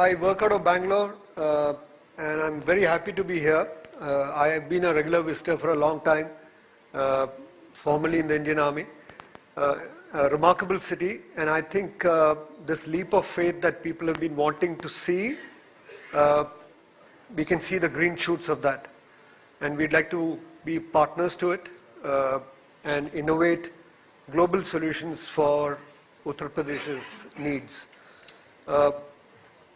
I work out of Bangalore, and I'm very happy to be here. I have been a regular visitor for a long time, formerly in the Indian Army. A remarkable city, and I think this leap of faith that people have been wanting to see, we can see the green shoots of that. And we'd like to be partners to it and innovate global solutions for Uttar Pradesh's needs.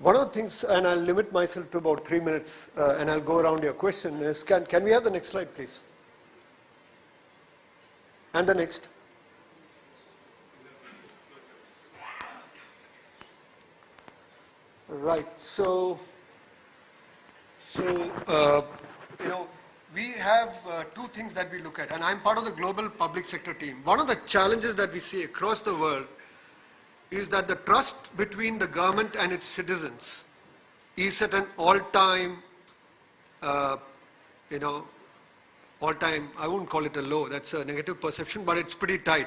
One of the things, and I'll limit myself to about 3 minutes, and I'll go around your question, is can we have the next slide, please? And the next. Right, so we have two things that we look at, and I'm part of the global public sector team. One of the challenges that we see across the world is that the trust between the government and its citizens is at an all-time, all-time, I won't call it a low, that's a negative perception, but it's pretty tight.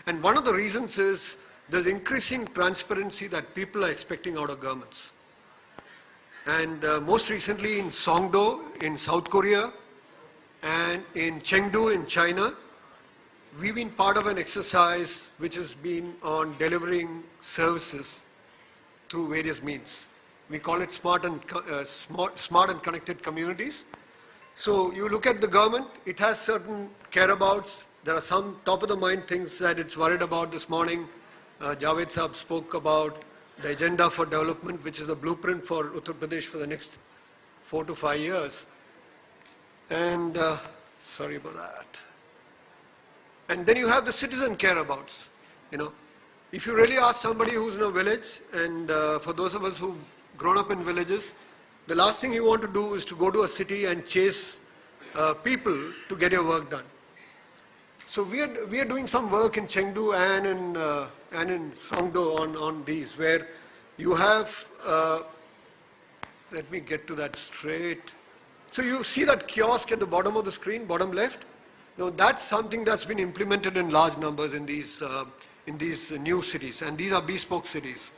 And one of the reasons is there's increasing transparency that people are expecting out of governments. And most recently in Songdo in South Korea and in Chengdu in China, we've been part of an exercise which has been on delivering services through various means. We call it smart and connected communities. So you look at the government, it has certain care-abouts. There are some top-of-the-mind things that it's worried about. This morning, Javed Saab spoke about the agenda for development, which is the blueprint for Uttar Pradesh for the next 4 to 5 years. And sorry about that. And then you have the citizen care-abouts. If you really ask somebody who's in a village, and for those of us who've grown up in villages, the last thing you want to do is to go to a city and chase people to get your work done. So we are doing some work in Chengdu and in Songdo on these, where you have, let me get to that straight. So you see that kiosk at the bottom of the screen, bottom left? Now that's something that's been implemented in large numbers in these new cities, and these are bespoke cities,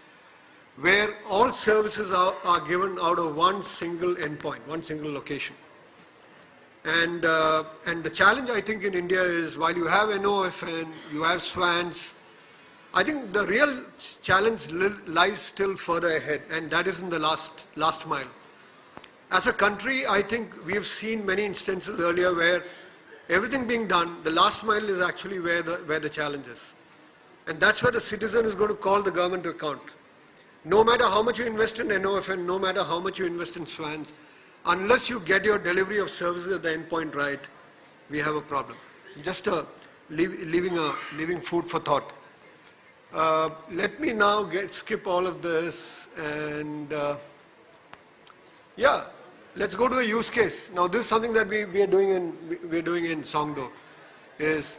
where all services are given out of one single endpoint, one single location. And the challenge, I think, in India is, while you have NOFN, you have SWANs, I think the real challenge lies still further ahead, and that is in the last mile. As a country, I think we have seen many instances earlier where everything being done, the last mile is actually where the challenge is. And that's where the citizen is going to call the government to account. No matter how much you invest in NOFN, no matter how much you invest in SWANs, unless you get your delivery of services at the endpoint right, we have a problem. Just leaving food for thought. Let me now skip all of this and let's go to the use case. Now this is something that we're doing in Songdo, is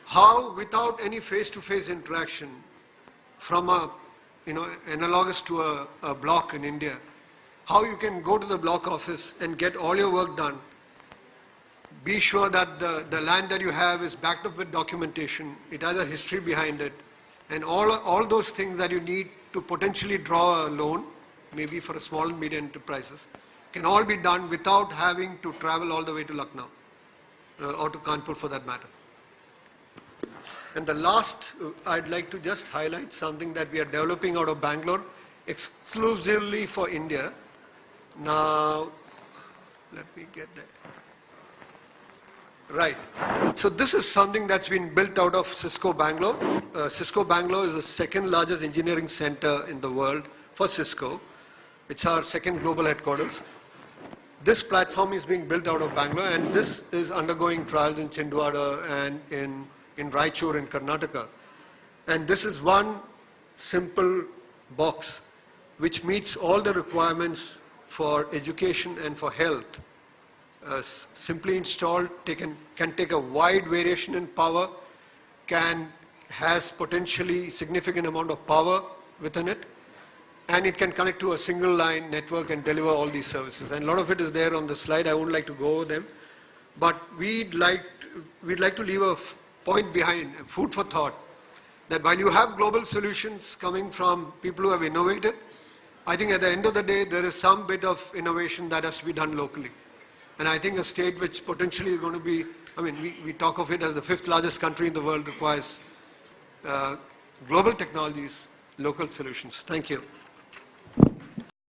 how, without any face-to-face interaction, from analogous to a block in India, how you can go to the block office and get all your work done. Be sure that the land that you have is backed up with documentation. It has a history behind it. And all those things that you need to potentially draw a loan, maybe for a small and medium enterprises, can all be done without having to travel all the way to Lucknow or to Kanpur for that matter. And the last, I'd like to just highlight something that we are developing out of Bangalore exclusively for India. Now, let me get that. Right. So this is something that's been built out of Cisco Bangalore. Cisco Bangalore is the second largest engineering center in the world for Cisco. It's our second global headquarters. This platform is being built out of Bangalore, and this is undergoing trials in Chindwara and in Raichur in Karnataka. And this is one simple box which meets all the requirements for education and for health. Simply installed, can take a wide variation in power, has potentially significant amount of power within it, and it can connect to a single line network and deliver all these services. And a lot of it is there on the slide. I won't like to go over them, but we'd like to leave a point behind, food for thought, that while you have global solutions coming from people who have innovated, I think at the end of the day, there is some bit of innovation that has to be done locally. And I think a state which potentially is going to be, I mean, we talk of it as the 5th largest country in the world, requires global technologies, local solutions. Thank you.